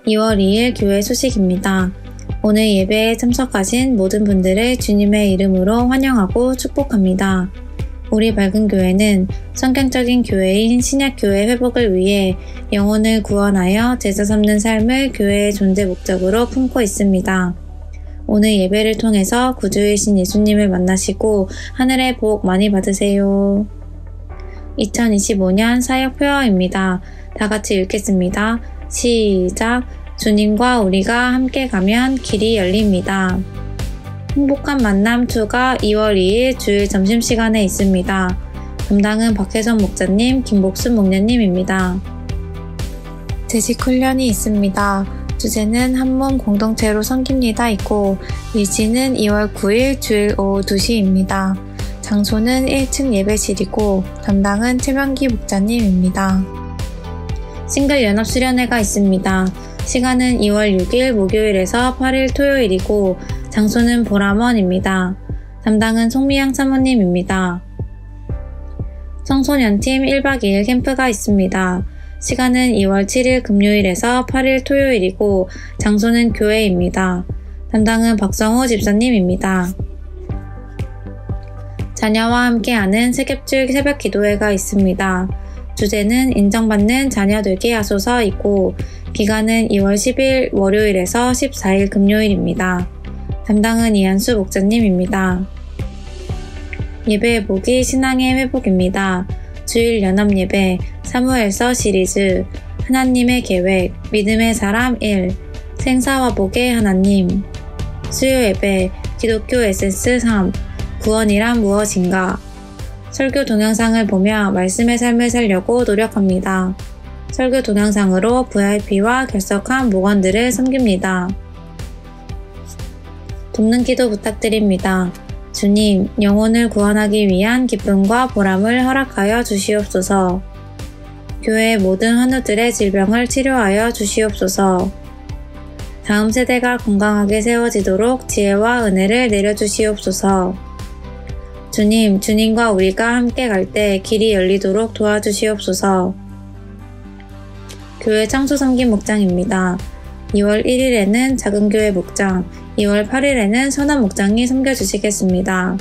2월 2일 교회 소식입니다. 오늘 예배에 참석하신 모든 분들을 주님의 이름으로 환영하고 축복합니다. 우리 밝은 교회는 성경적인 교회인 신약교회 회복을 위해 영혼을 구원하여 제자 삼는 삶을 교회의 존재 목적으로 품고 있습니다. 오늘 예배를 통해서 구주이신 예수님을 만나시고 하늘의 복 많이 받으세요. 2025년 사역 표어입니다. 다 같이 읽겠습니다. 시작! 주님과 우리가 함께 가면 길이 열립니다. 행복한 만남 2가 2월 2일 주일 점심시간에 있습니다. 담당은 박혜선 목사님, 김복순 목녀님입니다. 재직 훈련이 있습니다. 주제는 한몸 공동체로 섬깁니다 있고 일지는 2월 9일 주일 오후 2시입니다. 장소는 1층 예배실이고 담당은 최명기 목사님입니다. 싱글 연합 수련회가 있습니다. 시간은 2월 6일 목요일에서 8일 토요일이고 장소는 보람원입니다. 담당은 송미양 사모님입니다. 청소년팀 1박 2일 캠프가 있습니다. 시간은 2월 7일 금요일에서 8일 토요일이고 장소는 교회입니다. 담당은 박성호 집사님입니다. 자녀와 함께하는 세겹줄 새벽 기도회가 있습니다. 주제는 인정받는 자녀 되게 하소서이고 기간은 2월 10일 월요일에서 14일 금요일입니다. 담당은 이한수 목사님입니다. 예배의 복이 신앙의 회복입니다. 주일 연합 예배, 사무엘서 시리즈, 하나님의 계획, 믿음의 사람 1, 생사와 복의 하나님, 수요 예배, 기독교 에센스 3, 구원이란 무엇인가. 설교 동영상을 보며 말씀의 삶을 살려고 노력합니다. 설교 동영상으로 VIP와 결석한 목원들을 섬깁니다. 돕는 기도 부탁드립니다. 주님, 영혼을 구원하기 위한 기쁨과 보람을 허락하여 주시옵소서. 교회의 모든 환우들의 질병을 치료하여 주시옵소서. 다음 세대가 건강하게 세워지도록 지혜와 은혜를 내려주시옵소서. 주님, 주님과 우리가 함께 갈 때 길이 열리도록 도와주시옵소서. 교회 창소 섬김 목장입니다. 2월 1일에는 작은 교회 목장, 2월 8일에는 선한 목장이 섬겨주시겠습니다.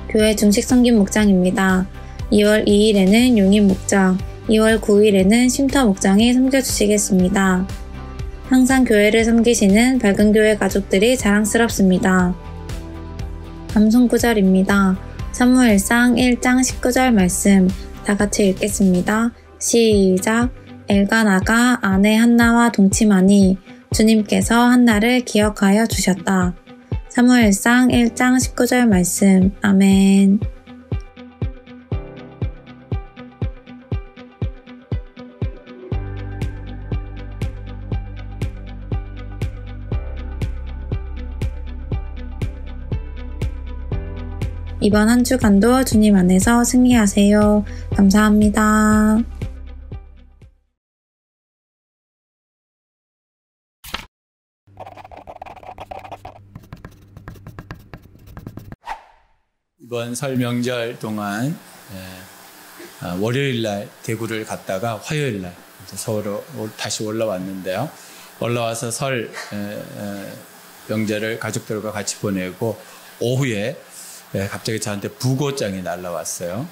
교회 중식 섬김 목장입니다. 2월 2일에는 용인 목장, 2월 9일에는 쉼터 목장이 섬겨주시겠습니다. 항상 교회를 섬기시는 밝은 교회 가족들이 자랑스럽습니다. 감송 구절입니다. 사무엘상 1장 19절 말씀 다 같이 읽겠습니다. 시작! 엘가나가 아내 한나와 동침하니 주님께서 한나를 기억하여 주셨다. 사무엘상 1장 19절 말씀. 아멘. 이번 한 주간도 주님 안에서 승리하세요. 감사합니다. 이번 설 명절 동안 월요일날 대구를 갔다가 화요일날 서울로 다시 올라왔는데요. 올라와서 설 명절을 가족들과 같이 보내고 오후에 갑자기 저한테 부고장이 날라왔어요.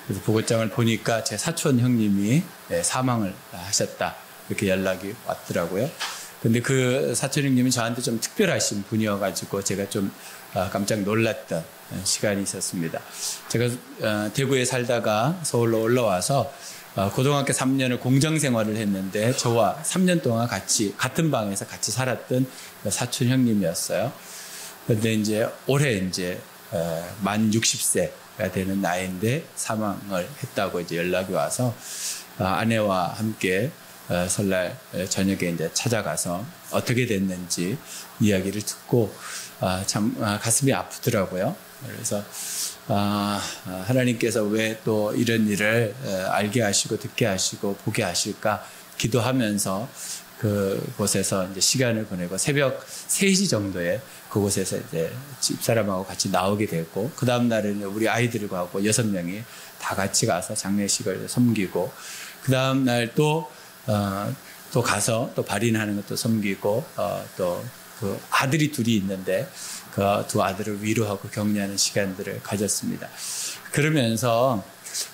그래서 부고장을 보니까 제 사촌 형님이 사망을 하셨다 이렇게 연락이 왔더라고요. 근데 그 사촌 형님이 저한테 좀 특별하신 분이어가지고 제가 좀 깜짝 놀랐던 시간이 있었습니다. 제가 대구에 살다가 서울로 올라와서 고등학교 3년을 공정 생활을 했는데 저와 3년 동안 같은 방에서 같이 살았던 사촌 형님이었어요. 그런데 이제 올해 만 60세가 되는 나이인데 사망을 했다고 이제 연락이 와서 아내와 함께 설날 저녁에 이제 찾아가서 어떻게 됐는지 이야기를 듣고 참 가슴이 아프더라고요. 그래서 하나님께서 왜 또 이런 일을 알게 하시고 듣게 하시고 보게 하실까 기도하면서 그곳에서 이제 시간을 보내고 새벽 3시 정도에 그곳에서 이제 집사람하고 같이 나오게 됐고, 그 다음날은 우리 아이들과 하고 6명이 다 같이 가서 장례식을 섬기고, 그 다음날 또 또 가서 또 발인하는 것도 섬기고 또 그 아들이 둘이 있는데 그 두 아들을 위로하고 격려하는 시간들을 가졌습니다. 그러면서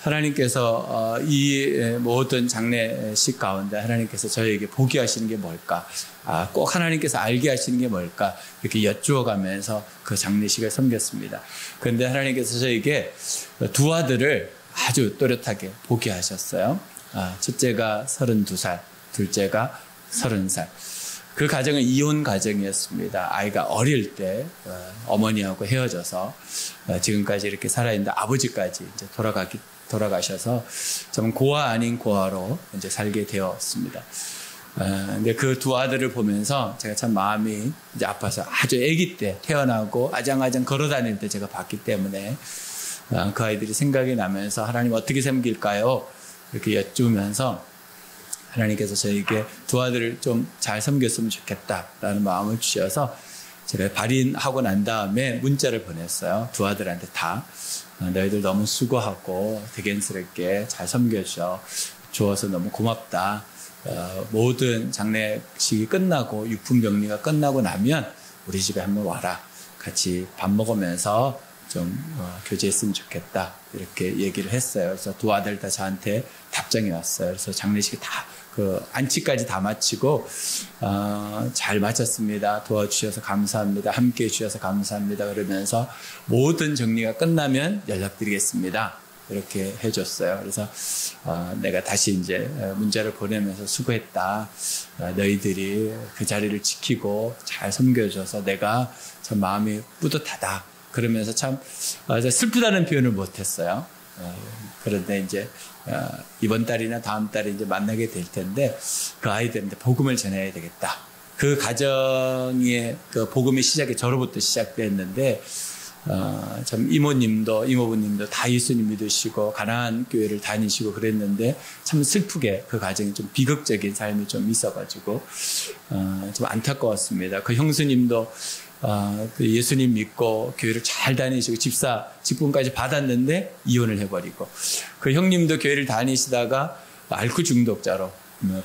하나님께서 이 모든 장례식 가운데 하나님께서 저에게 보게 하시는 게 뭘까? 꼭 하나님께서 알게 하시는 게 뭘까? 이렇게 여쭈어가면서 그 장례식을 섬겼습니다. 그런데 하나님께서 저에게 두 아들을 아주 또렷하게 보게 하셨어요. 첫째가 32살, 둘째가 30살. 그 가정은 이혼 가정이었습니다. 아이가 어릴 때 어머니하고 헤어져서 지금까지 이렇게 살아있는데 아버지까지 이제 돌아가셔서 좀 고아 아닌 고아로 이제 살게 되었습니다. 근데 그 두 아들을 보면서 제가 참 마음이 이제 아파서 아주 아기 때 태어나고 아장아장 걸어 다닐 때 제가 봤기 때문에 그 아이들이 생각이 나면서 하나님 어떻게 섬길까요? 이렇게 여쭈면서 하나님께서 저에게 두 아들을 좀 잘 섬겼으면 좋겠다라는 마음을 주셔서 제가 발인하고 난 다음에 문자를 보냈어요. 두 아들한테 다. 너희들 너무 수고하고 대견스럽게 잘 섬겨줘. 주어서 너무 고맙다. 모든 장례식이 끝나고 육품병리가 끝나고 나면 우리 집에 한번 와라. 같이 밥 먹으면서 좀 교제했으면 좋겠다. 이렇게 얘기를 했어요. 그래서 두 아들 다 저한테 답장이 왔어요. 그래서 장례식이 다 안치까지 다 마치고 잘 마쳤습니다. 도와주셔서 감사합니다. 함께해 주셔서 감사합니다. 그러면서 모든 정리가 끝나면 연락드리겠습니다. 이렇게 해줬어요. 그래서 내가 다시 이제 문자를 보내면서 수고했다. 너희들이 그 자리를 지키고 잘 섬겨줘서 내가 참 마음이 뿌듯하다. 그러면서 참 슬프다는 표현을 못했어요. 그런데 이제 이번 달이나 다음 달에 이제 만나게 될 텐데 그 아이들한테 복음을 전해야 되겠다. 그 가정의 그 복음의 시작이 저로부터 시작됐는데 참 이모부님도 다 예수님 믿으시고 가나안 교회를 다니시고 그랬는데 참 슬프게 그 가정이 좀 비극적인 삶이 좀 있어가지고 좀 안타까웠습니다. 그 형수님도 그 예수님 믿고 교회를 잘 다니시고 직분까지 받았는데 이혼을 해버리고 그 형님도 교회를 다니시다가 알코올 중독자로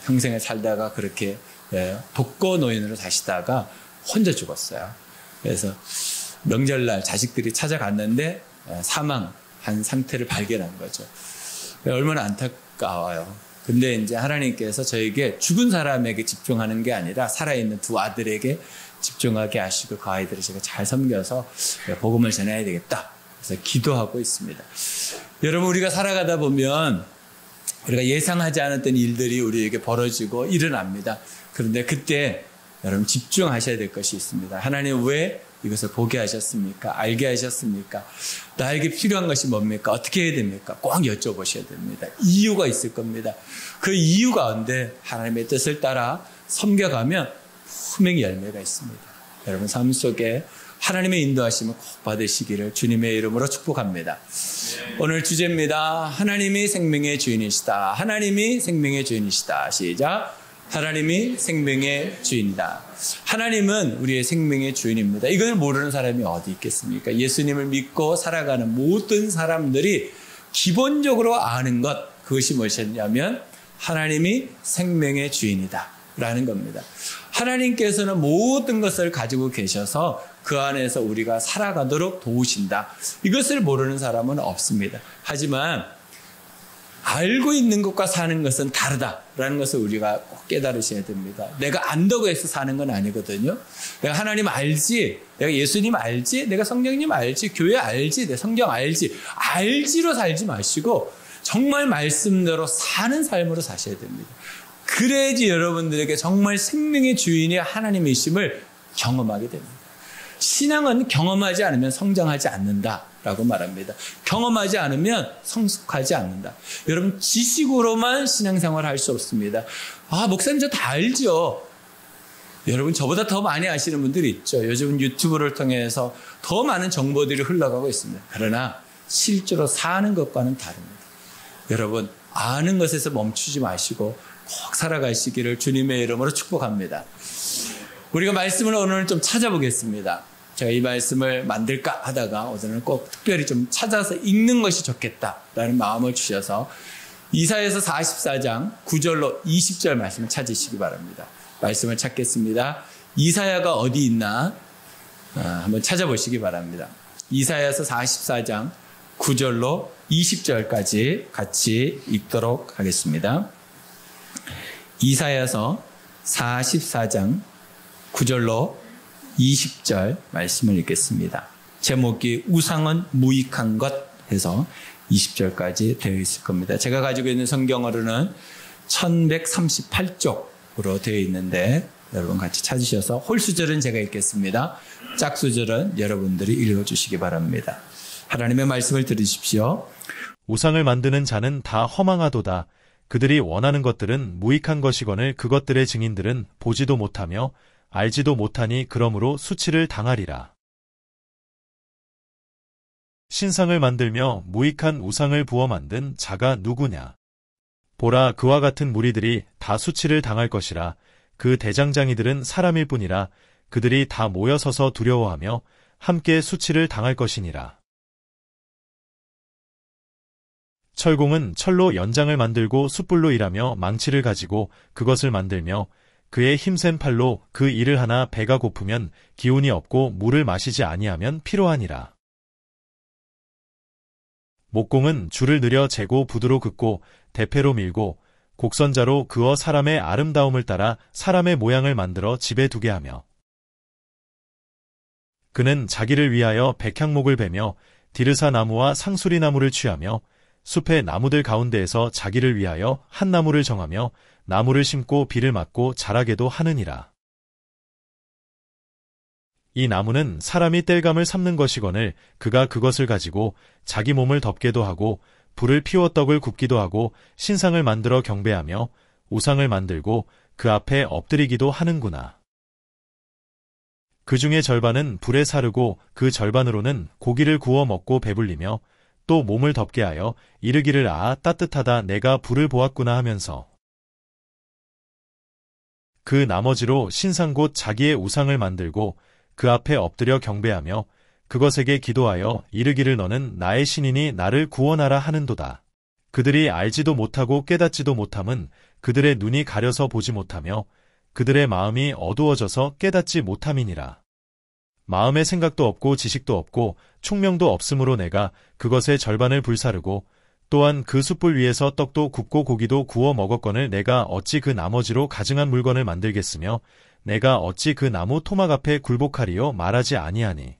평생을 살다가 그렇게 독거 노인으로 사시다가 혼자 죽었어요. 그래서 명절날 자식들이 찾아갔는데 사망한 상태를 발견한 거죠. 얼마나 안타까워요. 근데 이제 하나님께서 저에게 죽은 사람에게 집중하는 게 아니라 살아있는 두 아들에게 집중하게 하시고 그 아이들을 제가 잘 섬겨서 복음을 전해야 되겠다. 그래서 기도하고 있습니다. 여러분, 우리가 살아가다 보면 우리가 예상하지 않았던 일들이 우리에게 벌어지고 일어납니다. 그런데 그때 여러분 집중하셔야 될 것이 있습니다. 하나님 왜 이것을 보게 하셨습니까? 알게 하셨습니까? 나에게 필요한 것이 뭡니까? 어떻게 해야 됩니까? 꼭 여쭤보셔야 됩니다. 이유가 있을 겁니다. 그 이유 가운데 하나님의 뜻을 따라 섬겨가면 분명히 열매가 있습니다. 여러분 삶 속에 하나님의 인도하심을 꼭 받으시기를 주님의 이름으로 축복합니다. 오늘 주제입니다. 하나님이 생명의 주인이시다. 하나님이 생명의 주인이시다. 시작. 하나님이 생명의 주인이다. 하나님은 우리의 생명의 주인입니다. 이걸 모르는 사람이 어디 있겠습니까? 예수님을 믿고 살아가는 모든 사람들이 기본적으로 아는 것, 그것이 무엇이냐면 하나님이 생명의 주인이다 라는 겁니다. 하나님께서는 모든 것을 가지고 계셔서 그 안에서 우리가 살아가도록 도우신다. 이것을 모르는 사람은 없습니다. 하지만 알고 있는 것과 사는 것은 다르다라는 것을 우리가 꼭 깨달으셔야 됩니다. 내가 안다고 해서 사는 건 아니거든요. 내가 하나님 알지, 내가 예수님 알지, 내가 성령님 알지, 교회 알지, 내 성경 알지, 알지로 살지 마시고 정말 말씀대로 사는 삶으로 사셔야 됩니다. 그래야지 여러분들에게 정말 생명의 주인이 하나님이심을 경험하게 됩니다. 신앙은 경험하지 않으면 성장하지 않는다라고 말합니다. 경험하지 않으면 성숙하지 않는다. 여러분 지식으로만 신앙생활을 할 수 없습니다. 목사님 저 다 알죠. 여러분 저보다 더 많이 아시는 분들이 있죠. 요즘 유튜브를 통해서 더 많은 정보들이 흘러가고 있습니다. 그러나 실제로 사는 것과는 다릅니다. 여러분 아는 것에서 멈추지 마시고 꼭 살아가시기를 주님의 이름으로 축복합니다. 우리가 말씀을 오늘 좀 찾아보겠습니다. 제가 이 말씀을 만들까 하다가 오늘은 꼭 특별히 좀 찾아서 읽는 것이 좋겠다라는 마음을 주셔서 이사야서 44장 9절로 20절 말씀을 찾으시기 바랍니다. 말씀을 찾겠습니다. 이사야가 어디 있나 한번 찾아보시기 바랍니다. 이사야서 44장 9절로 20절까지 같이 읽도록 하겠습니다. 이사야서 44장 9절로 20절 말씀을 읽겠습니다. 제목이 우상은 무익한 것 해서 20절까지 되어 있을 겁니다. 제가 가지고 있는 성경어로는 1138쪽으로 되어 있는데 여러분 같이 찾으셔서 홀수절은 제가 읽겠습니다. 짝수절은 여러분들이 읽어주시기 바랍니다. 하나님의 말씀을 들으십시오. 우상을 만드는 자는 다 허망하도다. 그들이 원하는 것들은 무익한 것이거늘 그것들의 증인들은 보지도 못하며 알지도 못하니 그러므로 수치를 당하리라. 신상을 만들며 무익한 우상을 부어 만든 자가 누구냐? 보라, 그와 같은 무리들이 다 수치를 당할 것이라. 그 대장장이들은 사람일 뿐이라. 그들이 다 모여서서 두려워하며 함께 수치를 당할 것이니라. 철공은 철로 연장을 만들고 숯불로 일하며 망치를 가지고 그것을 만들며 그의 힘센 팔로 그 일을 하나 배가 고프면 기운이 없고 물을 마시지 아니하면 피로하니라. 목공은 줄을 늘여 재고 부두로 긋고 대패로 밀고 곡선자로 그어 사람의 아름다움을 따라 사람의 모양을 만들어 집에 두게 하며 그는 자기를 위하여 백향목을 베며 디르사 나무와 상수리 나무를 취하며 숲의 나무들 가운데에서 자기를 위하여 한 나무를 정하며 나무를 심고 비를 맞고 자라게도 하느니라. 이 나무는 사람이 땔감을 삶는 것이거늘 그가 그것을 가지고 자기 몸을 덮게도 하고 불을 피워 떡을 굽기도 하고 신상을 만들어 경배하며 우상을 만들고 그 앞에 엎드리기도 하는구나. 그 중에 절반은 불에 사르고 그 절반으로는 고기를 구워 먹고 배불리며 또 몸을 덮게 하여 이르기를 아 따뜻하다 내가 불을 보았구나 하면서 그 나머지로 신상 곧 자기의 우상을 만들고 그 앞에 엎드려 경배하며 그것에게 기도하여 이르기를 너는 나의 신이니 나를 구원하라 하는도다. 그들이 알지도 못하고 깨닫지도 못함은 그들의 눈이 가려서 보지 못하며 그들의 마음이 어두워져서 깨닫지 못함이니라. 마음의 생각도 없고 지식도 없고 총명도 없으므로 내가 그것의 절반을 불사르고 또한 그 숯불 위에서 떡도 굽고 고기도 구워 먹었거늘 내가 어찌 그 나머지로 가증한 물건을 만들겠으며 내가 어찌 그 나무 토막 앞에 굴복하리요 말하지 아니하니.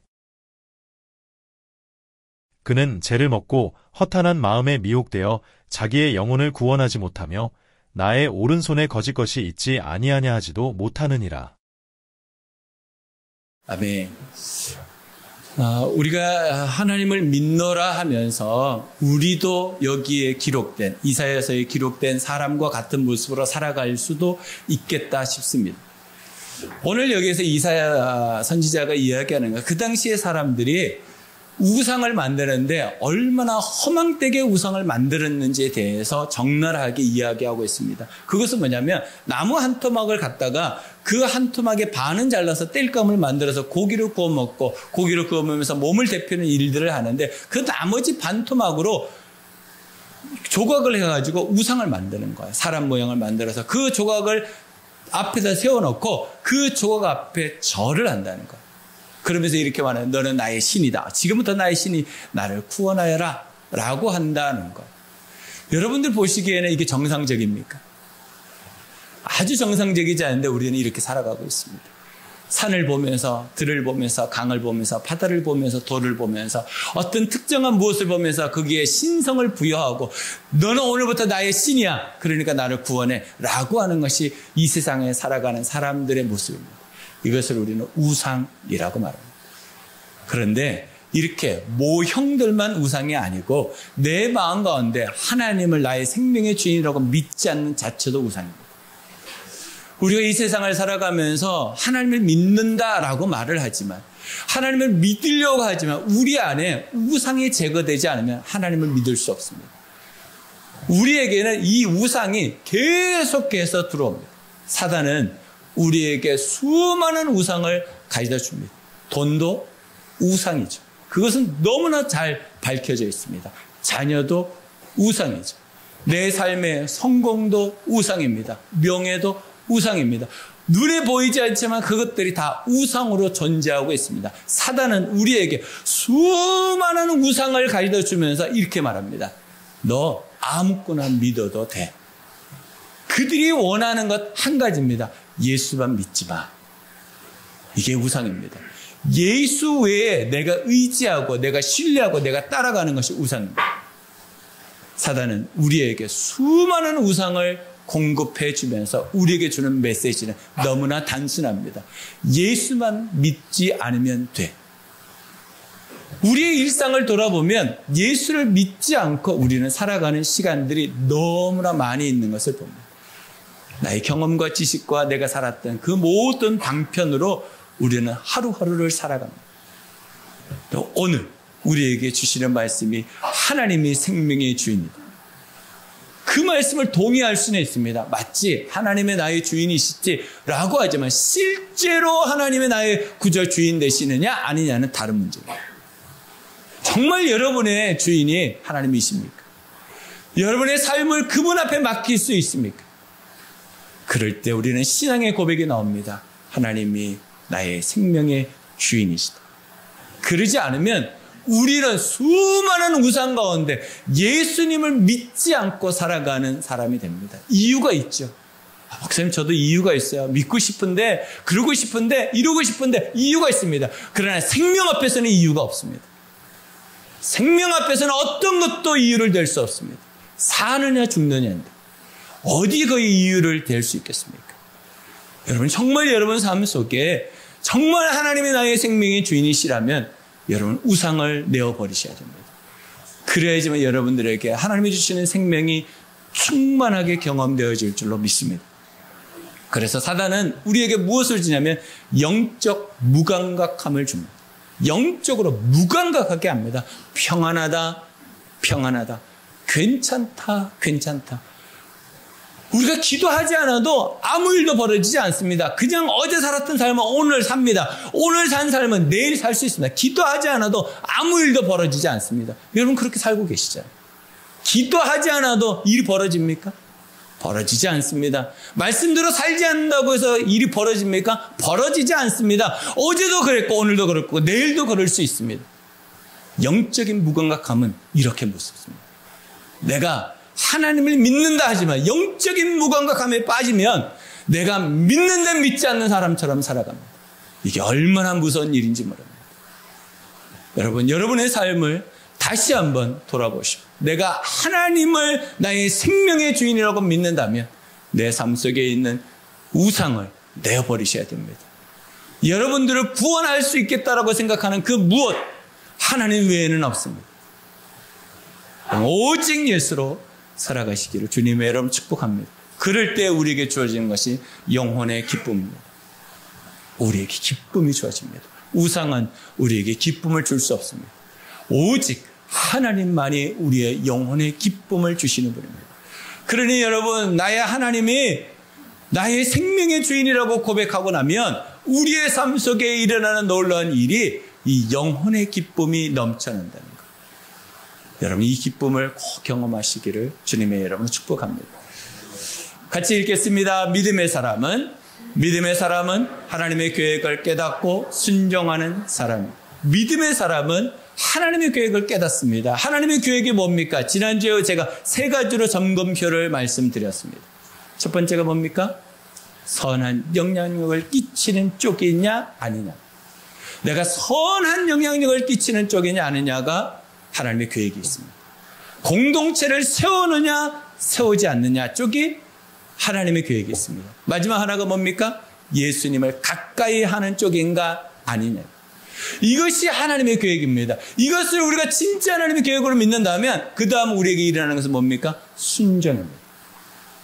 그는 죄를 먹고 허탄한 마음에 미혹되어 자기의 영혼을 구원하지 못하며 나의 오른손에 거짓 것이 있지 아니하냐 하지도 못하느니라. 아멘. 우리가 하나님을 믿노라 하면서 우리도 여기에 기록된 이사야서에 기록된 사람과 같은 모습으로 살아갈 수도 있겠다 싶습니다. 오늘 여기에서 이사야 선지자가 이야기하는 것, 그 당시의 사람들이 우상을 만드는데 얼마나 허망되게 우상을 만들었는지에 대해서 적나라하게 이야기하고 있습니다. 그것은 뭐냐면 나무 한 토막을 갖다가 그 한 토막의 반은 잘라서 땔감을 만들어서 고기를 구워 먹고 고기를 구워 먹으면서 몸을 데피는 일들을 하는데 그 나머지 반 토막으로 조각을 해가지고 우상을 만드는 거예요. 사람 모양을 만들어서 그 조각을 앞에다 세워놓고 그 조각 앞에 절을 한다는 거예요. 그러면서 이렇게 말하는 너는 나의 신이다. 지금부터 나의 신이 나를 구원하여라 라고 한다는 것. 여러분들 보시기에는 이게 정상적입니까? 아주 정상적이지 않은데 우리는 이렇게 살아가고 있습니다. 산을 보면서 들을 보면서 강을 보면서 바다를 보면서 돌을 보면서 어떤 특정한 무엇을 보면서 거기에 신성을 부여하고 너는 오늘부터 나의 신이야. 그러니까 나를 구원해 라고 하는 것이 이 세상에 살아가는 사람들의 모습입니다. 이것을 우리는 우상이라고 말합니다. 그런데 이렇게 모형들만 우상이 아니고 내 마음 가운데 하나님을 나의 생명의 주인이라고 믿지 않는 자체도 우상입니다. 우리가 이 세상을 살아가면서 하나님을 믿는다라고 말을 하지만 하나님을 믿으려고 하지만 우리 안에 우상이 제거되지 않으면 하나님을 믿을 수 없습니다. 우리에게는 이 우상이 계속해서 들어옵니다. 사단은 우리에게 수많은 우상을 가져다 줍니다. 돈도 우상이죠. 그것은 너무나 잘 밝혀져 있습니다. 자녀도 우상이죠. 내 삶의 성공도 우상입니다. 명예도 우상입니다. 눈에 보이지 않지만 그것들이 다 우상으로 존재하고 있습니다. 사단은 우리에게 수많은 우상을 가져다 주면서 이렇게 말합니다. 너 아무거나 믿어도 돼. 그들이 원하는 것 한 가지입니다. 예수만 믿지 마. 이게 우상입니다. 예수 외에 내가 의지하고 내가 신뢰하고 내가 따라가는 것이 우상입니다. 사단은 우리에게 수많은 우상을 공급해 주면서 우리에게 주는 메시지는 너무나 단순합니다. 예수만 믿지 않으면 돼. 우리의 일상을 돌아보면 예수를 믿지 않고 우리는 살아가는 시간들이 너무나 많이 있는 것을 봅니다. 나의 경험과 지식과 내가 살았던 그 모든 방편으로 우리는 하루하루를 살아갑니다. 또 오늘 우리에게 주시는 말씀이 하나님이 생명의 주인이다. 그 말씀을 동의할 수는 있습니다. 맞지? 하나님의 나의 주인이시지? 라고 하지만 실제로 하나님의 나의 구절 주인 되시느냐 아니냐는 다른 문제입니다. 정말 여러분의 주인이 하나님이십니까? 여러분의 삶을 그분 앞에 맡길 수 있습니까? 그럴 때 우리는 신앙의 고백이 나옵니다. 하나님이 나의 생명의 주인이시다. 그러지 않으면 우리는 수많은 우상 가운데 예수님을 믿지 않고 살아가는 사람이 됩니다. 이유가 있죠. 목사님 저도 이유가 있어요. 믿고 싶은데 그러고 싶은데 이루고 싶은데 이유가 있습니다. 그러나 생명 앞에서는 이유가 없습니다. 생명 앞에서는 어떤 것도 이유를 댈 수 없습니다. 사느냐 죽느냐인데 어디 그 이유를 댈 수 있겠습니까? 여러분 정말 여러분 삶 속에 정말 하나님이 나의 생명의 주인이시라면 여러분 우상을 내어버리셔야 됩니다. 그래야지만 여러분들에게 하나님이 주시는 생명이 충만하게 경험되어질 줄로 믿습니다. 그래서 사단은 우리에게 무엇을 주냐면 영적 무감각함을 줍니다. 영적으로 무감각하게 합니다. 평안하다, 평안하다, 괜찮다, 괜찮다. 우리가 기도하지 않아도 아무 일도 벌어지지 않습니다. 그냥 어제 살았던 삶은 오늘 삽니다. 오늘 산 삶은 내일 살 수 있습니다. 기도하지 않아도 아무 일도 벌어지지 않습니다. 여러분 그렇게 살고 계시잖아요. 기도하지 않아도 일이 벌어집니까? 벌어지지 않습니다. 말씀대로 살지 않는다고 해서 일이 벌어집니까? 벌어지지 않습니다. 어제도 그랬고 오늘도 그랬고 내일도 그럴 수 있습니다. 영적인 무감각함은 이렇게 무섭습니다. 내가 하나님을 믿는다 하지만 영적인 무감각함에 빠지면 내가 믿는데 믿지 않는 사람처럼 살아갑니다. 이게 얼마나 무서운 일인지 모릅니다. 여러분, 여러분의 삶을 다시 한번 돌아보시고 내가 하나님을 나의 생명의 주인이라고 믿는다면 내 삶 속에 있는 우상을 내어버리셔야 됩니다. 여러분들을 구원할 수 있겠다라고 생각하는 그 무엇 하나님 외에는 없습니다. 오직 예수로 살아가시기를 주님의 이름 축복합니다. 그럴 때 우리에게 주어지는 것이 영혼의 기쁨입니다. 우리에게 기쁨이 주어집니다. 우상은 우리에게 기쁨을 줄 수 없습니다. 오직 하나님만이 우리의 영혼의 기쁨을 주시는 분입니다. 그러니 여러분 나의 하나님이 나의 생명의 주인이라고 고백하고 나면 우리의 삶 속에 일어나는 놀라운 일이 이 영혼의 기쁨이 넘쳐난다는 것. 여러분 이 기쁨을 꼭 경험하시기를 주님의 이름으로 축복합니다. 같이 읽겠습니다. 믿음의 사람은 하나님의 계획을 깨닫고 순종하는 사람입니다. 믿음의 사람은 하나님의 계획을 깨닫습니다. 하나님의 계획이 뭡니까? 지난주에 제가 세 가지로 점검표를 말씀드렸습니다. 첫 번째가 뭡니까? 선한 영향력을 끼치는 쪽이냐 아니냐. 내가 선한 영향력을 끼치는 쪽이냐 아니냐가 하나님의 계획이 있습니다. 공동체를 세우느냐 세우지 않느냐 쪽이 하나님의 계획이 있습니다. 마지막 하나가 뭡니까? 예수님을 가까이 하는 쪽인가 아니냐. 이것이 하나님의 계획입니다. 이것을 우리가 진짜 하나님의 계획으로 믿는다면 그 다음 우리에게 일어나는 것은 뭡니까? 순종입니다.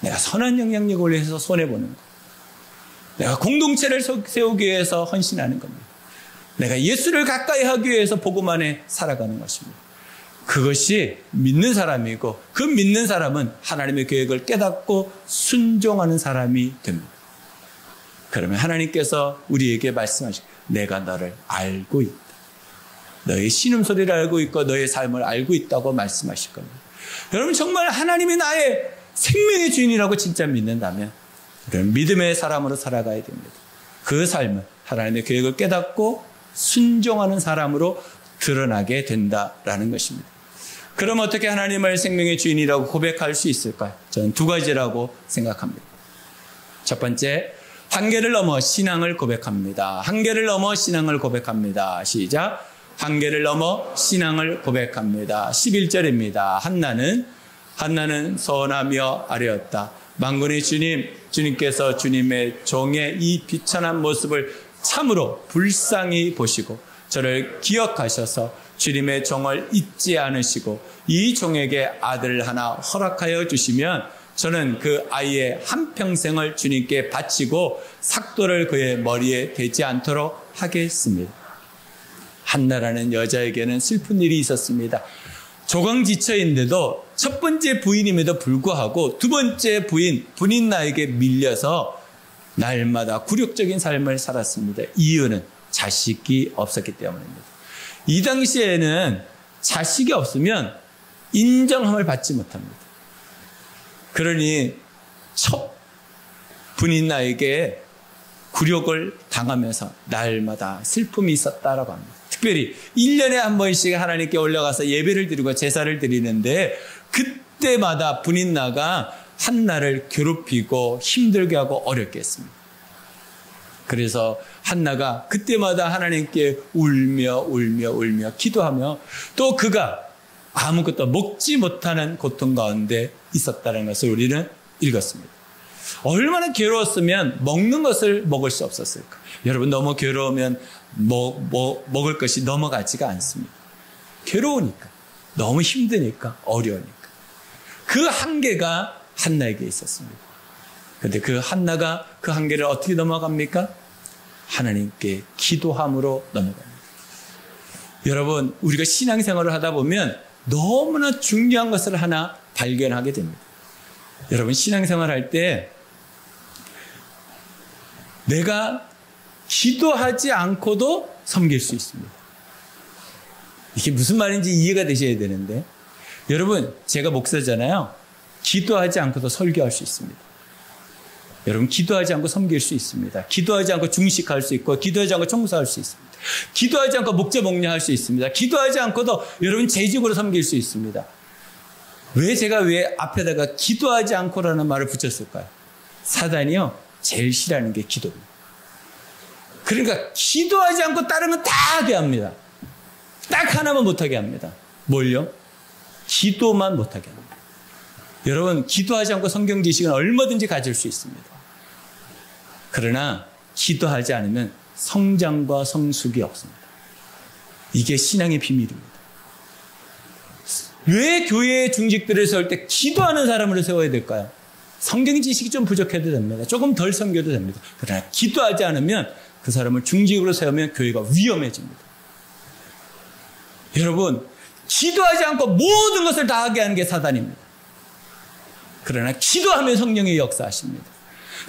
내가 선한 영향력을 위해서 손해보는 것. 내가 공동체를 세우기 위해서 헌신하는 겁니다. 내가 예수를 가까이 하기 위해서 복음 안에 살아가는 것입니다. 그것이 믿는 사람이고 그 믿는 사람은 하나님의 계획을 깨닫고 순종하는 사람이 됩니다. 그러면 하나님께서 우리에게 말씀하시고 내가 너를 알고 있다. 너의 신음소리를 알고 있고 너의 삶을 알고 있다고 말씀하실 겁니다. 여러분 정말 하나님이 나의 생명의 주인이라고 진짜 믿는다면 우리는 믿음의 사람으로 살아가야 됩니다. 그 삶은 하나님의 계획을 깨닫고 순종하는 사람으로 드러나게 된다라는 것입니다. 그럼 어떻게 하나님을 생명의 주인이라고 고백할 수 있을까요? 저는 두 가지라고 생각합니다. 첫 번째, 한계를 넘어 신앙을 고백합니다. 한계를 넘어 신앙을 고백합니다. 시작. 한계를 넘어 신앙을 고백합니다. 11절입니다. 한나는 선하며 아뢰었다. 만군의 주님, 주님께서 주님의 종의 이 비천한 모습을 참으로 불쌍히 보시고 저를 기억하셔서 주님의 종을 잊지 않으시고 이 종에게 아들 하나 허락하여 주시면 저는 그 아이의 한평생을 주님께 바치고 삭도를 그의 머리에 대지 않도록 하겠습니다. 한나라는 여자에게는 슬픈 일이 있었습니다. 조강지처인데도 첫 번째 부인임에도 불구하고 두 번째 부인 브닛나에게 밀려서 날마다 굴욕적인 삶을 살았습니다. 이유는 자식이 없었기 때문입니다. 이 당시에는 자식이 없으면 인정함을 받지 못합니다. 그러니 첫 브닛나에게 굴욕을 당하면서 날마다 슬픔이 있었다라고 합니다. 특별히 1년에 한 번씩 하나님께 올라가서 예배를 드리고 제사를 드리는데 그때마다 브닛나가 한나를 괴롭히고 힘들게 하고 어렵게 했습니다. 그래서 한나가 그때마다 하나님께 울며 기도하며 또 그가 아무것도 먹지 못하는 고통 가운데 있었다는 것을 우리는 읽었습니다. 얼마나 괴로웠으면 먹는 것을 먹을 수 없었을까? 여러분 너무 괴로우면 먹을 것이 넘어가지가 않습니다. 괴로우니까, 너무 힘드니까, 어려우니까. 그 한계가 한나에게 있었습니다. 그런데 그 한나가 그 한계를 어떻게 넘어갑니까? 하나님께 기도함으로 넘어갑니다. 여러분 우리가 신앙생활을 하다 보면 너무나 중요한 것을 하나 발견하게 됩니다. 여러분 신앙생활할 때 내가 기도하지 않고도 섬길 수 있습니다. 이게 무슨 말인지 이해가 되셔야 되는데 여러분 제가 목사잖아요. 기도하지 않고도 설교할 수 있습니다. 여러분 기도하지 않고 섬길 수 있습니다. 기도하지 않고 중식할 수 있고 기도하지 않고 청소할 수 있습니다. 기도하지 않고 목자 목례할 수 있습니다. 기도하지 않고도 여러분 재직으로 섬길 수 있습니다. 제가 왜 앞에다가 기도하지 않고라는 말을 붙였을까요? 사단이요 제일 싫어하는 게 기도입니다. 그러니까 기도하지 않고 다른 건 다 하게 합니다. 딱 하나만 못하게 합니다. 뭘요? 기도만 못하게 합니다. 여러분 기도하지 않고 성경 지식은 얼마든지 가질 수 있습니다. 그러나 기도하지 않으면 성장과 성숙이 없습니다. 이게 신앙의 비밀입니다. 왜 교회의 중직들을 세울 때 기도하는 사람으로 세워야 될까요? 성경 지식이 좀 부족해도 됩니다. 조금 덜 섬겨도 됩니다. 그러나 기도하지 않으면 그 사람을 중직으로 세우면 교회가 위험해집니다. 여러분 기도하지 않고 모든 것을 다 하게 하는 게 사단입니다. 그러나 기도하면 성령의 역사하십니다.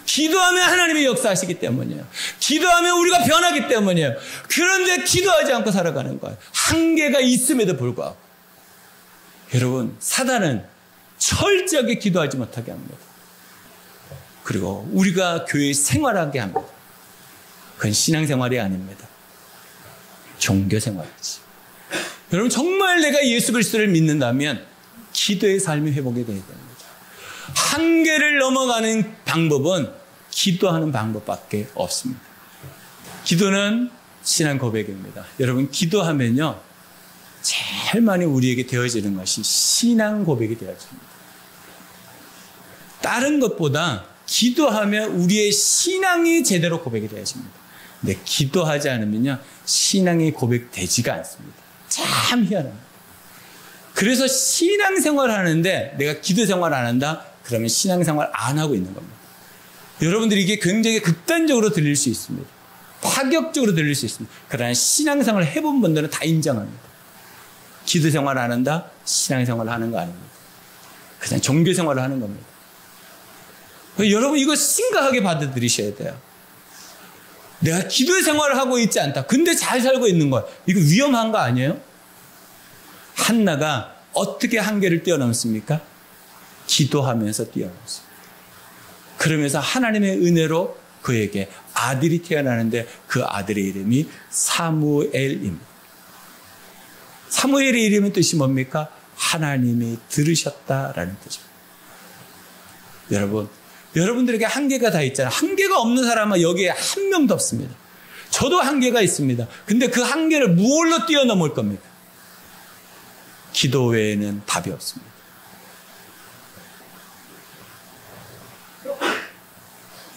기도하면 하나님의 역사하시기 때문이에요. 기도하면 우리가 변하기 때문이에요. 그런데 기도하지 않고 살아가는 거예요. 한계가 있음에도 불구하고. 여러분 사단은 철저하게 기도하지 못하게 합니다. 그리고 우리가 교회 생활하게 합니다. 그건 신앙생활이 아닙니다. 종교생활이지. 여러분 정말 내가 예수 그리스도를 믿는다면 기도의 삶이 회복이 되어야 됩니다. 한계를 넘어가는 방법은 기도하는 방법밖에 없습니다. 기도는 신앙 고백입니다. 여러분 기도하면요 제일 많이 우리에게 되어지는 것이 신앙 고백이 되어집니다. 다른 것보다 기도하면 우리의 신앙이 제대로 고백이 되어집니다. 근데 기도하지 않으면요 신앙이 고백되지가 않습니다. 참 희한합니다. 그래서 신앙생활을 하는데 내가 기도생활 안 한다? 그러면 신앙생활 안 하고 있는 겁니다. 여러분들이 이게 굉장히 극단적으로 들릴 수 있습니다. 파격적으로 들릴 수 있습니다. 그러나 신앙생활을 해본 분들은 다 인정합니다. 기도생활 안 한다? 신앙생활을 하는 거 아닙니다. 그냥 종교생활을 하는 겁니다. 여러분 이거 심각하게 받아들이셔야 돼요. 내가 기도생활을 하고 있지 않다. 근데 잘 살고 있는 거야. 이거 위험한 거 아니에요? 한나가 어떻게 한계를 뛰어넘습니까? 기도하면서 뛰어넘습니다. 그러면서 하나님의 은혜로 그에게 아들이 태어나는데 그 아들의 이름이 사무엘입니다. 사무엘의 이름의 뜻이 뭡니까? 하나님이 들으셨다라는 뜻입니다. 여러분, 여러분들에게 한계가 다 있잖아요. 한계가 없는 사람은 여기에 한 명도 없습니다. 저도 한계가 있습니다. 근데 그 한계를 무엇로 뛰어넘을 겁니까? 기도 외에는 답이 없습니다.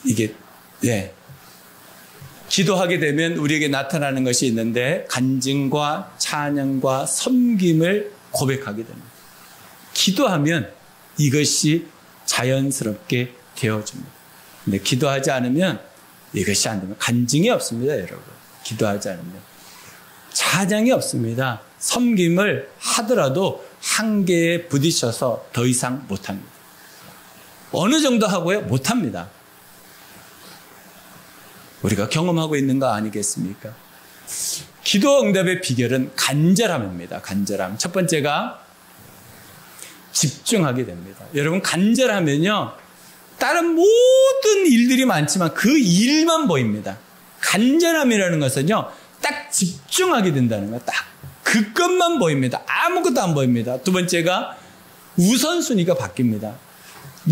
이게 기도하게 되면 우리에게 나타나는 것이 있는데 간증과 찬양과 섬김을 고백하게 됩니다. 기도하면 이것이 자연스럽게 되어집니다. 근데 기도하지 않으면 이것이 안 됩니다. 간증이 없습니다, 여러분. 기도하지 않으면. 찬양이 없습니다. 섬김을 하더라도 한계에 부딪혀서 더 이상 못합니다. 어느 정도 하고요? 못합니다. 우리가 경험하고 있는 거 아니겠습니까? 기도 응답의 비결은 간절함입니다. 간절함. 첫 번째가 집중하게 됩니다. 여러분, 간절하면요, 다른 모든 일들이 많지만 그 일만 보입니다. 간절함이라는 것은요, 딱 집중하게 된다는 거예요. 딱 그것만 보입니다. 아무것도 안 보입니다. 두 번째가 우선순위가 바뀝니다.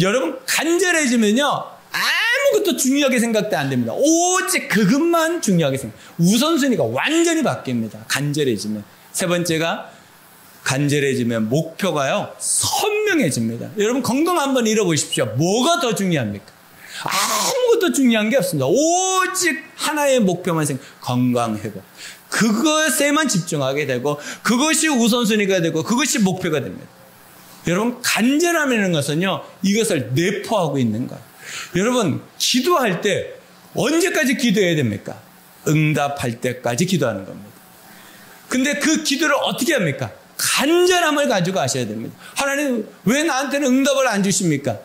여러분, 간절해지면요, 아무것도 중요하게 생각도 안 됩니다. 오직 그것만 중요하게 생각. 우선순위가 완전히 바뀝니다. 간절해지면. 세 번째가 간절해지면 목표가요, 선명해집니다. 여러분, 건강 한번 잃어보십시오. 뭐가 더 중요합니까? 아무것도 중요한 게 없습니다. 오직 하나의 목표만 생각. 건강 회복. 그것에만 집중하게 되고 그것이 우선순위가 되고 그것이 목표가 됩니다. 여러분, 간절함이라는 것은요, 이것을 내포하고 있는 거예요. 여러분, 기도할 때 언제까지 기도해야 됩니까? 응답할 때까지 기도하는 겁니다. 근데 그 기도를 어떻게 합니까? 간절함을 가지고 하셔야 됩니다. 하나님, 왜 나한테는 응답을 안 주십니까?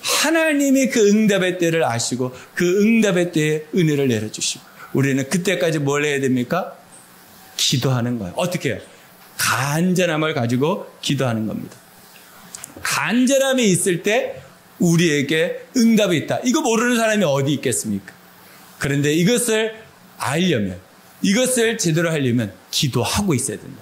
하나님이 그 응답의 때를 아시고 그 응답의 때에 은혜를 내려주시고 우리는 그때까지 뭘 해야 됩니까? 기도하는 거예요. 어떻게 해요? 간절함을 가지고 기도하는 겁니다. 간절함이 있을 때 우리에게 응답이 있다. 이거 모르는 사람이 어디 있겠습니까? 그런데 이것을 알려면, 이것을 제대로 하려면 기도하고 있어야 된다.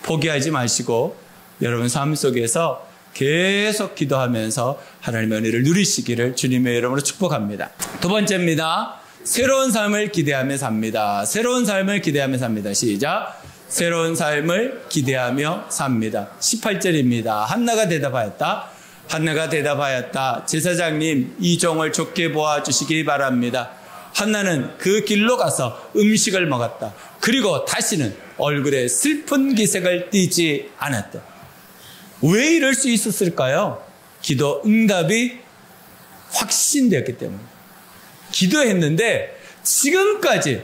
포기하지 마시고 여러분 삶 속에서 계속 기도하면서 하나님의 은혜를 누리시기를 주님의 이름으로 축복합니다. 두 번째입니다. 새로운 삶을 기대하며 삽니다. 새로운 삶을 기대하며 삽니다. 시작. 새로운 삶을 기대하며 삽니다. 18절입니다. 한나가 대답하였다. 한나가 대답하였다. 제사장님, 이 종을 좋게 보아주시기 바랍니다. 한나는 그 길로 가서 음식을 먹었다. 그리고 다시는 얼굴에 슬픈 기색을 띠지 않았다. 왜 이럴 수 있었을까요? 기도 응답이 확신되었기 때문에. 기도했는데 지금까지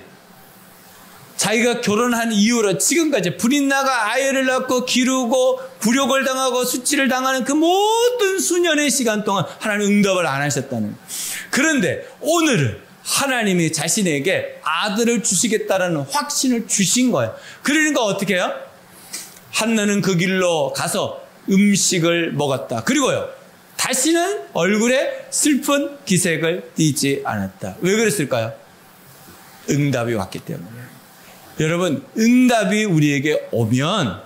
자기가 결혼한 이후로 지금까지 불이 나가 아이를 낳고 기르고 굴욕을 당하고 수치를 당하는 그 모든 수년의 시간 동안 하나님 응답을 안 하셨다는 거예요. 그런데 오늘은 하나님이 자신에게 아들을 주시겠다라는 확신을 주신 거예요. 그러니까 어떻게 해요? 한나는 그 길로 가서 음식을 먹었다. 그리고요, 다시는 얼굴에 슬픈 기색을 띠지 않았다. 왜 그랬을까요? 응답이 왔기 때문에. 여러분, 응답이 우리에게 오면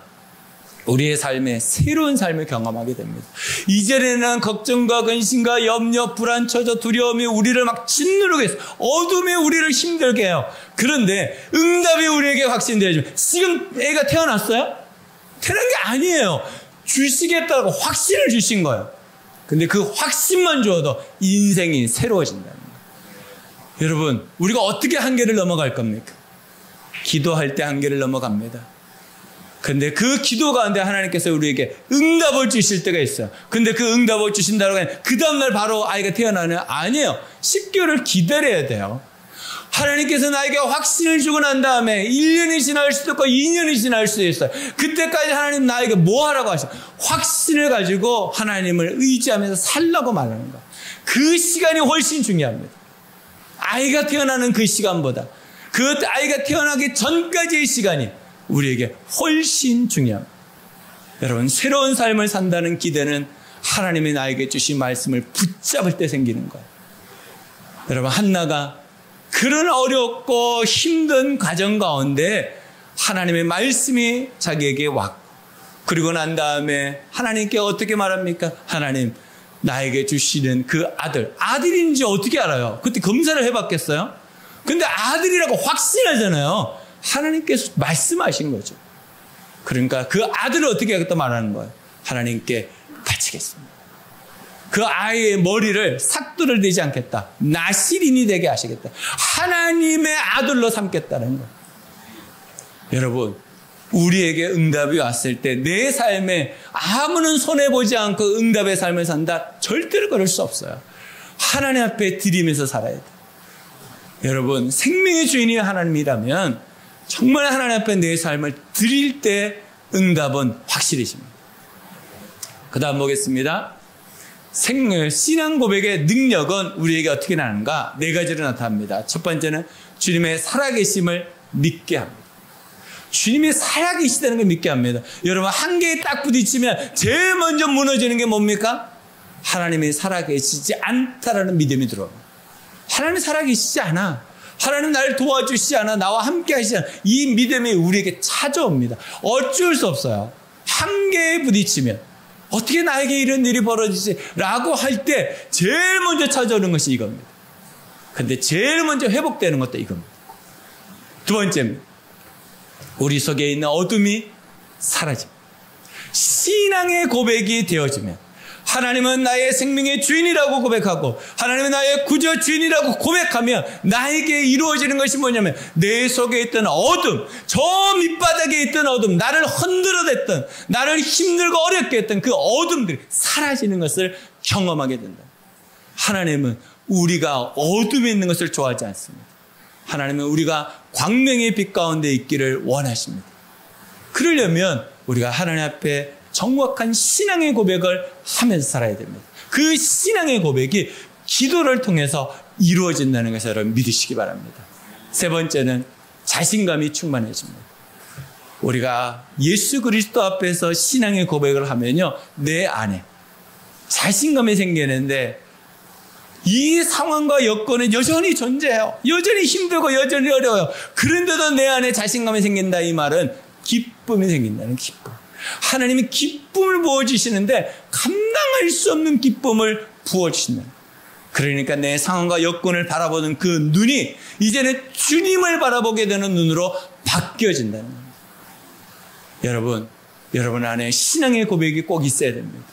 우리의 삶에 새로운 삶을 경험하게 됩니다. 이전에는 걱정과 근심과 염려, 불안, 처져, 두려움이 우리를 막 짓누르게 해서 어둠이 우리를 힘들게 해요. 그런데 응답이 우리에게 확신되어지면, 지금 애가 태어났어요? 태어난 게 아니에요. 주시겠다고 확신을 주신 거예요. 근데 그 확신만 줘도 인생이 새로워진다는 거예요. 여러분, 우리가 어떻게 한계를 넘어갈 겁니까? 기도할 때 한계를 넘어갑니다. 근데 그 기도 가운데 하나님께서 우리에게 응답을 주실 때가 있어요. 근데 그 응답을 주신다고 하면 그 다음날 바로 아이가 태어나는? 아니에요. 10개월을 기다려야 돼요. 하나님께서 나에게 확신을 주고 난 다음에 1년이 지날 수도 있고 2년이 지날 수도 있어요. 그때까지 하나님 나에게 뭐 하라고 하셔? 확신을 가지고 하나님을 의지하면서 살라고 말하는 거예요. 그 시간이 훨씬 중요합니다. 아이가 태어나는 그 시간보다 그 아이가 태어나기 전까지의 시간이 우리에게 훨씬 중요합니다. 여러분, 새로운 삶을 산다는 기대는 하나님이 나에게 주신 말씀을 붙잡을 때 생기는 거예요. 여러분, 한나가 그런 어렵고 힘든 과정 가운데 하나님의 말씀이 자기에게 왔고, 그리고 난 다음에 하나님께 어떻게 말합니까? 하나님, 나에게 주시는 그 아들인지 어떻게 알아요? 그때 검사를 해봤겠어요? 근데 아들이라고 확신하잖아요. 하나님께서 말씀하신 거죠. 그러니까 그 아들을 어떻게 하겠다 말하는 거예요? 하나님께 바치겠습니다. 그 아이의 머리를 삭도를 내지 않겠다. 나실인이 되게 하시겠다. 하나님의 아들로 삼겠다는 거예요. 여러분, 우리에게 응답이 왔을 때 내 삶에 아무런 손해보지 않고 응답의 삶을 산다? 절대로 그럴 수 없어요. 하나님 앞에 드리면서 살아야 돼요. 여러분, 생명의 주인이 하나님이라면 정말 하나님 앞에 내 삶을 드릴 때 응답은 확실해집니다. 그 다음 보겠습니다. 신앙 고백의 능력은 우리에게 어떻게 나는가? 4가지로 나타납니다. 첫 번째는 주님의 살아계심을 믿게 합니다. 주님이 살아계시다는 걸 믿게 합니다. 여러분, 한계에 딱 부딪히면 제일 먼저 무너지는 게 뭡니까? 하나님이 살아계시지 않다라는 믿음이 들어옵니다. 하나님이 살아계시지 않아. 하나님 나를 도와주시지 않아. 나와 함께 하시지 않아. 이 믿음이 우리에게 찾아옵니다. 어쩔 수 없어요. 한계에 부딪히면 어떻게 나에게 이런 일이 벌어지지? 라고 할 때 제일 먼저 찾아오는 것이 이겁니다. 근데 제일 먼저 회복되는 것도 이겁니다. 두 번째입니다. 우리 속에 있는 어둠이 사라집니다. 신앙의 고백이 되어지면 하나님은 나의 생명의 주인이라고 고백하고 하나님은 나의 구주 주인이라고 고백하면 나에게 이루어지는 것이 뭐냐면 내 속에 있던 어둠, 저 밑바닥에 있던 어둠, 나를 흔들어댔던, 나를 힘들고 어렵게 했던 그 어둠들이 사라지는 것을 경험하게 된다. 하나님은 우리가 어둠에 있는 것을 좋아하지 않습니다. 하나님은 우리가 광명의 빛 가운데 있기를 원하십니다. 그러려면 우리가 하나님 앞에 정확한 신앙의 고백을 하면서 살아야 됩니다. 그 신앙의 고백이 기도를 통해서 이루어진다는 것을 여러분 믿으시기 바랍니다. 세 번째는 자신감이 충만해집니다. 우리가 예수 그리스도 앞에서 신앙의 고백을 하면요, 내 안에 자신감이 생기는데 이 상황과 여건은 여전히 존재해요. 여전히 힘들고 여전히 어려워요. 그런데도 내 안에 자신감이 생긴다, 이 말은 기쁨이 생긴다는 기쁨. 하나님이 기쁨을 부어주시는데 감당할 수 없는 기쁨을 부어주신다. 그러니까 내 상황과 여건을 바라보는 그 눈이 이제는 주님을 바라보게 되는 눈으로 바뀌어진다는 겁니다. 여러분 안에 신앙의 고백이 꼭 있어야 됩니다.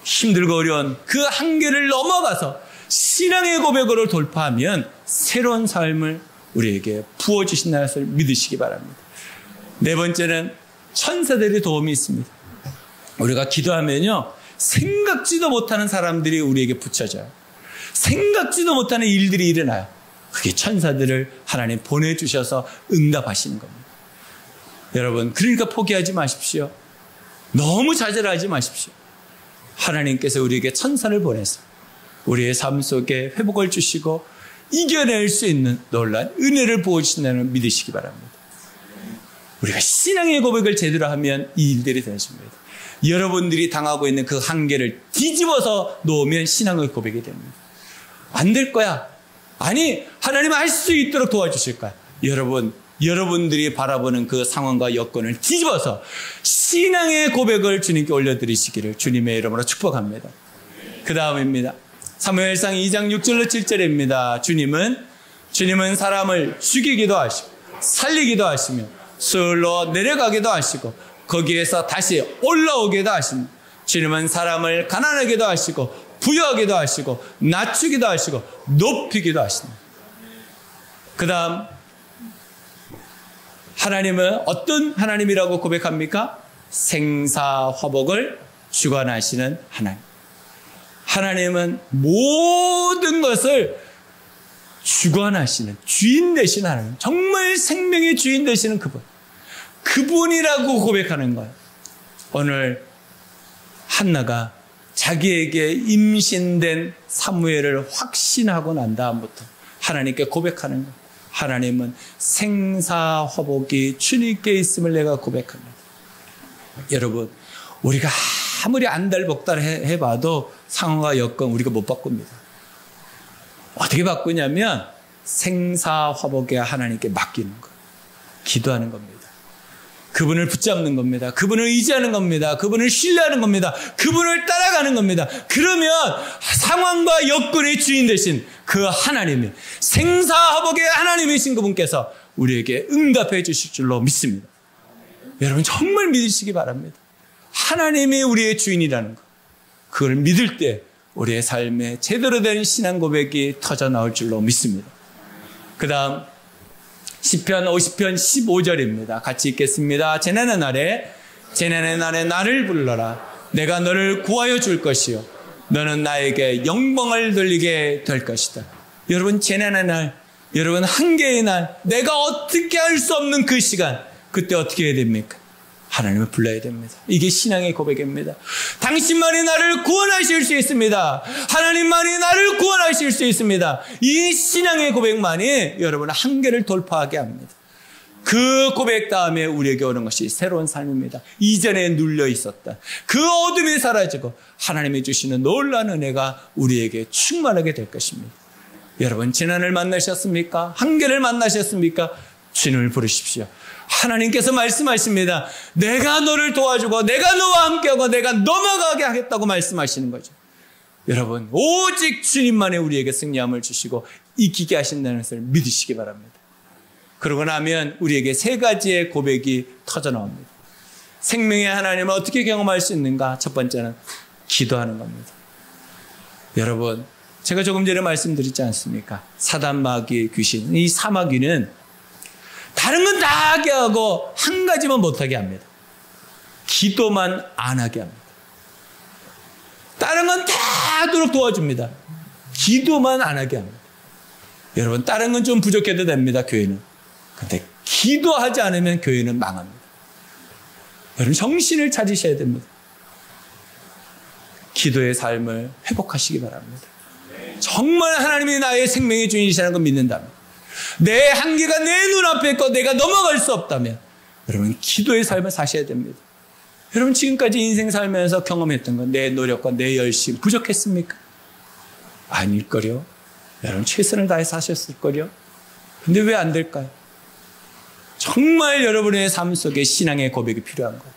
힘들고 어려운 그 한계를 넘어가서 신앙의 고백으로 돌파하면 새로운 삶을 우리에게 부어주신다는 것을 믿으시기 바랍니다. 네 번째는 천사들의 도움이 있습니다. 우리가 기도하면요, 생각지도 못하는 사람들이 우리에게 붙여져요. 생각지도 못하는 일들이 일어나요. 그게 천사들을 하나님 보내주셔서 응답하시는 겁니다. 여러분, 그러니까 포기하지 마십시오. 너무 좌절하지 마십시오. 하나님께서 우리에게 천사를 보내서 우리의 삶 속에 회복을 주시고 이겨낼 수 있는 놀라운 은혜를 부어주신다는 걸 믿으시기 바랍니다. 우리가 신앙의 고백을 제대로 하면 이 일들이 되어집니다. 여러분들이 당하고 있는 그 한계를 뒤집어서 놓으면 신앙의 고백이 됩니다. 안 될 거야. 아니, 하나님은 할 수 있도록 도와주실 거야. 여러분들이 바라보는 그 상황과 여건을 뒤집어서 신앙의 고백을 주님께 올려드리시기를 주님의 이름으로 축복합니다. 그 다음입니다. 사무엘상 2장 6절로 7절입니다. 주님은 사람을 죽이기도 하시고 살리기도 하시며 수울로 내려가기도 하시고 거기에서 다시 올라오기도 하십니다. 주님은 사람을 가난하게도 하시고 부유하게도 하시고 낮추기도 하시고 높이기도 하십니다. 그 다음, 하나님은 어떤 하나님이라고 고백합니까? 생사화복을 주관하시는 하나님. 하나님은 모든 것을 주관하시는, 주인 되신 하나님, 정말 생명의 주인 되시는 그분이라고 고백하는 거예요. 오늘 한나가 자기에게 임신된 사무엘을 확신하고 난 다음부터 하나님께 고백하는 거예요. 하나님은 생사화복이 주님께 있음을 내가 고백합니다. 여러분, 우리가 아무리 안달복달 해봐도 상황과 여건 우리가 못 바꿉니다. 어떻게 바꾸냐면 생사화복에 하나님께 맡기는 것, 기도하는 겁니다. 그분을 붙잡는 겁니다. 그분을 의지하는 겁니다. 그분을 신뢰하는 겁니다. 그분을 따라가는 겁니다. 그러면 상황과 여건의 주인 되신 그 하나님이, 생사화복의 하나님이신 그분께서 우리에게 응답해 주실 줄로 믿습니다. 여러분 정말 믿으시기 바랍니다. 하나님이 우리의 주인이라는 것, 그걸 믿을 때 우리의 삶에 제대로 된 신앙 고백이 터져 나올 줄로 믿습니다. 그 다음 시편 50편 15절입니다. 같이 읽겠습니다. 재난의 날에 나를 불러라. 내가 너를 구하여 줄 것이요 너는 나에게 영광을 돌리게 될 것이다. 여러분 재난의 날, 여러분 한계의 날, 내가 어떻게 할 수 없는 그 시간, 그때 어떻게 해야 됩니까? 하나님을 불러야 됩니다. 이게 신앙의 고백입니다. 당신만이 나를 구원하실 수 있습니다. 하나님만이 나를 구원하실 수 있습니다. 이 신앙의 고백만이 여러분 한계를 돌파하게 합니다. 그 고백 다음에 우리에게 오는 것이 새로운 삶입니다. 이전에 눌려 있었던 그 어둠이 사라지고 하나님이 주시는 놀라운 은혜가 우리에게 충만하게 될 것입니다. 여러분 재난을 만나셨습니까? 한계를 만나셨습니까? 주님을 부르십시오. 하나님께서 말씀하십니다. 내가 너를 도와주고 내가 너와 함께하고 내가 넘어가게 하겠다고 말씀하시는 거죠. 여러분 오직 주님만이 우리에게 승리함을 주시고 이기게 하신다는 것을 믿으시기 바랍니다. 그러고 나면 우리에게 세 가지의 고백이 터져 나옵니다. 생명의 하나님을 어떻게 경험할 수 있는가? 첫 번째는 기도하는 겁니다. 여러분 제가 조금 전에 말씀드리지 않습니까? 사단, 마귀, 귀신, 이 사마귀는 다른 건 다 하게 하고 한 가지만 못하게 합니다. 기도만 안 하게 합니다. 다른 건 다 하도록 도와줍니다. 기도만 안 하게 합니다. 여러분 다른 건 좀 부족해도 됩니다. 교회는. 그런데 기도하지 않으면 교회는 망합니다. 여러분 정신을 차리셔야 됩니다. 기도의 삶을 회복하시기 바랍니다. 정말 하나님이 나의 생명의 주인이시라는 걸 믿는다면, 내 한계가 내 눈앞에 있고 내가 넘어갈 수 없다면 여러분 기도의 삶을 사셔야 됩니다. 여러분 지금까지 인생 살면서 경험했던 건 내 노력과 내 열심 부족했습니까? 아닐걸요. 여러분 최선을 다해 사셨을걸요. 근데 왜 안 될까요? 정말 여러분의 삶 속에 신앙의 고백이 필요한 거예요.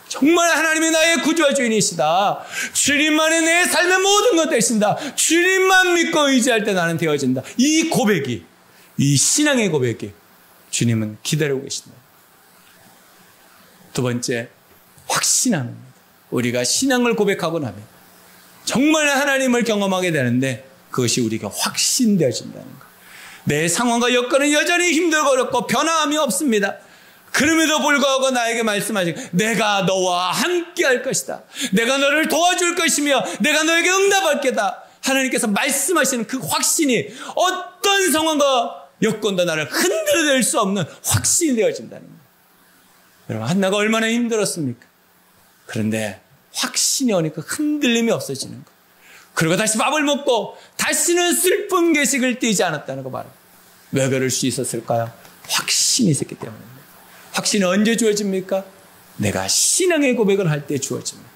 정말 하나님이 나의 구주와 주인이시다. 주님만이 내 삶의 모든 것 되신다. 주님만 믿고 의지할 때 나는 되어진다. 이 고백이, 이 신앙의 고백이 주님은 기다리고 계신다. 두 번째, 확신합니다. 우리가 신앙을 고백하고 나면 정말 하나님을 경험하게 되는데 그것이 우리가 확신되어진다는 것. 내 상황과 여건은 여전히 힘들고 어렵고 변함이 없습니다. 그럼에도 불구하고 나에게 말씀하시고 내가 너와 함께 할 것이다. 내가 너를 도와줄 것이며 내가 너에게 응답할 게다. 하나님께서 말씀하시는 그 확신이 어떤 상황과 여건도 나를 흔들어낼 수 없는 확신이 되어진다는 거예요. 여러분 한나가 얼마나 힘들었습니까? 그런데 확신이 오니까 흔들림이 없어지는 거예요. 그리고 다시 밥을 먹고 다시는 슬픈 계식을 띠지 않았다는 거 말이에요. 왜 그럴 수 있었을까요? 확신이 있었기 때문입니다. 확신은 언제 주어집니까? 내가 신앙의 고백을 할 때 주어집니다.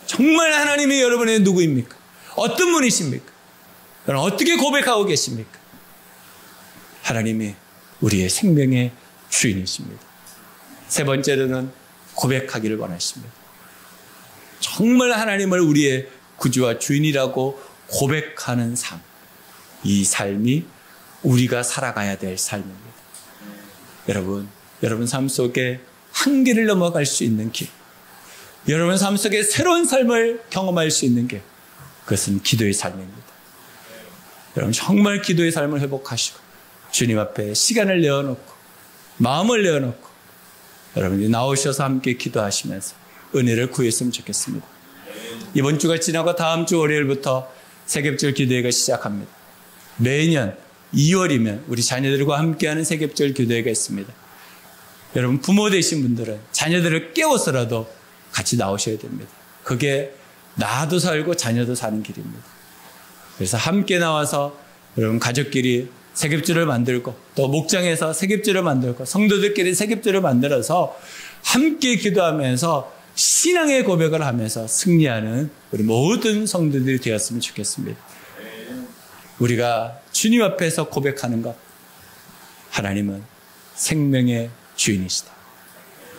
정말 하나님이 여러분의 누구입니까? 어떤 분이십니까? 여러분 어떻게 고백하고 계십니까? 하나님이 우리의 생명의 주인이십니다. 세 번째로는 고백하기를 원하십니다. 정말 하나님을 우리의 구주와 주인이라고 고백하는 삶. 이 삶이 우리가 살아가야 될 삶입니다. 여러분 삶 속에 한계를 넘어갈 수 있는 길, 여러분 삶 속에 새로운 삶을 경험할 수 있는 길, 그것은 기도의 삶입니다. 여러분 정말 기도의 삶을 회복하시고 주님 앞에 시간을 내어놓고 마음을 내어놓고 여러분이 나오셔서 함께 기도하시면서 은혜를 구했으면 좋겠습니다. 이번 주가 지나고 다음 주 월요일부터 세겹절 기도회가 시작합니다. 매년 2월이면 우리 자녀들과 함께하는 세겹절 기도회가 있습니다. 여러분 부모 되신 분들은 자녀들을 깨워서라도 같이 나오셔야 됩니다. 그게 나도 살고 자녀도 사는 길입니다. 그래서 함께 나와서 여러분 가족끼리 세겹절을 만들고 또 목장에서 세겹절을 만들고 성도들끼리 세겹절을 만들어서 함께 기도하면서 신앙의 고백을 하면서 승리하는 우리 모든 성도들이 되었으면 좋겠습니다. 우리가 주님 앞에서 고백하는 것, 하나님은 생명의 주인이시다.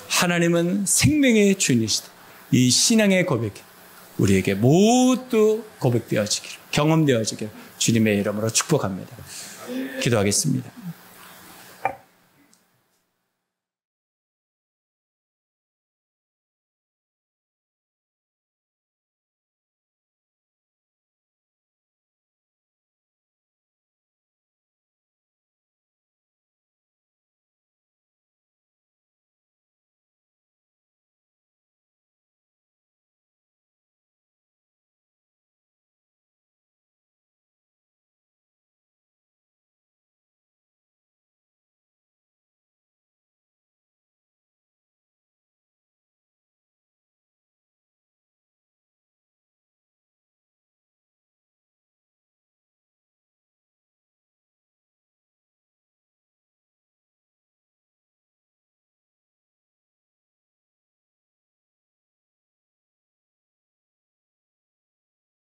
하나님은 생명의 주인이시다. 이 신앙의 고백이 우리에게 모두 고백되어지기를, 경험되어지기를 주님의 이름으로 축복합니다. 기도하겠습니다.